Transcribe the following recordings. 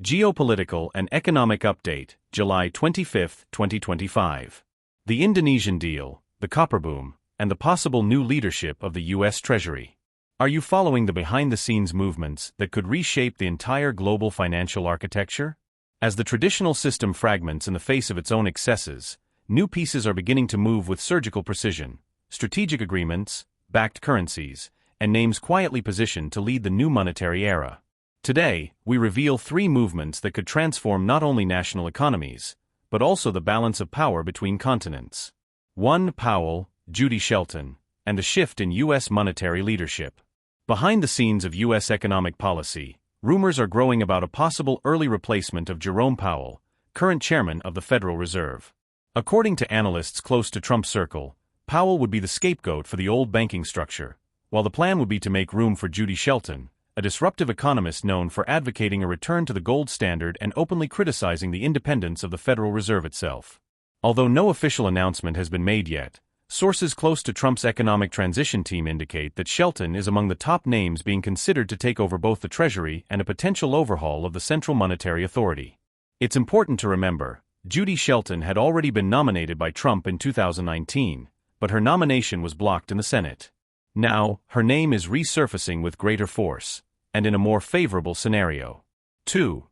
Geopolitical and Economic Update, July 25, 2025. The Indonesian deal, the copper boom, and the possible new leadership of the U.S. Treasury. Are you following the behind-the-scenes movements that could reshape the entire global financial architecture? As the traditional system fragments in the face of its own excesses, new pieces are beginning to move with surgical precision. Strategic agreements, backed currencies, and names quietly positioned to lead the new monetary era. Today, we reveal three movements that could transform not only national economies, but also the balance of power between continents. 1. Powell, Judy Shelton, and the shift in U.S. monetary leadership. Behind the scenes of U.S. economic policy, rumors are growing about a possible early replacement of Jerome Powell, current chairman of the Federal Reserve. According to analysts close to Trump's circle, Powell would be the scapegoat for the old banking structure, while the plan would be to make room for Judy Shelton, a disruptive economist known for advocating a return to the gold standard and openly criticizing the independence of the Federal Reserve itself. Although no official announcement has been made yet, sources close to Trump's economic transition team indicate that Shelton is among the top names being considered to take over both the Treasury and a potential overhaul of the Central Monetary Authority. It's important to remember, Judy Shelton had already been nominated by Trump in 2019, but her nomination was blocked in the Senate. Now, her name is resurfacing with greater force, and in a more favorable scenario. 2.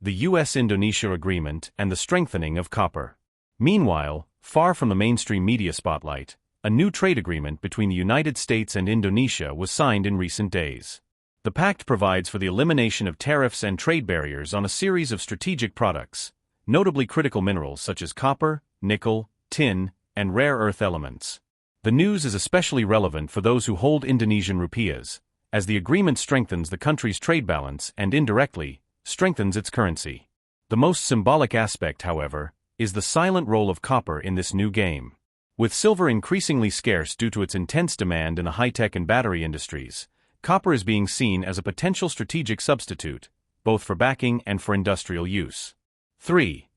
The U.S.-Indonesia agreement and the strengthening of copper. Meanwhile, far from the mainstream media spotlight, a new trade agreement between the United States and Indonesia was signed in recent days. The pact provides for the elimination of tariffs and trade barriers on a series of strategic products, notably critical minerals such as copper, nickel, tin, and rare earth elements. The news is especially relevant for those who hold Indonesian rupiahs, as the agreement strengthens the country's trade balance and indirectly strengthens its currency. The most symbolic aspect, however, is the silent role of copper in this new game. With silver increasingly scarce due to its intense demand in the high-tech and battery industries, copper is being seen as a potential strategic substitute, both for backing and for industrial use. 3.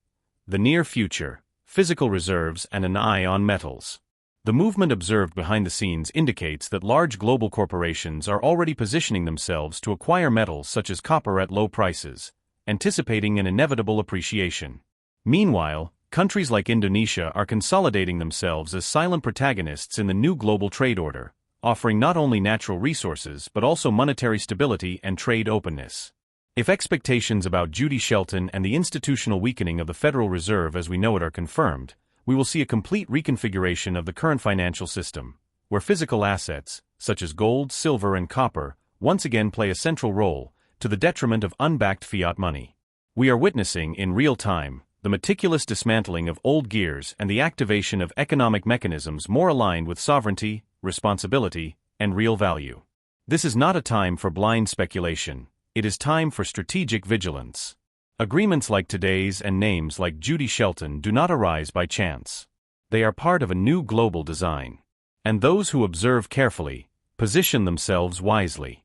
The near future, physical reserves and an eye on metals. The movement observed behind the scenes indicates that large global corporations are already positioning themselves to acquire metals such as copper at low prices, anticipating an inevitable appreciation. Meanwhile, countries like Indonesia are consolidating themselves as silent protagonists in the new global trade order, offering not only natural resources but also monetary stability and trade openness. If expectations about Judy Shelton and the institutional weakening of the Federal Reserve as we know it are confirmed, we will see a complete reconfiguration of the current financial system, where physical assets, such as gold, silver, and copper, once again play a central role, to the detriment of unbacked fiat money. We are witnessing, in real time, the meticulous dismantling of old gears and the activation of economic mechanisms more aligned with sovereignty, responsibility, and real value. This is not a time for blind speculation, it is time for strategic vigilance. Agreements like today's and names like Judy Shelton do not arise by chance. They are part of a new global design. And those who observe carefully, position themselves wisely.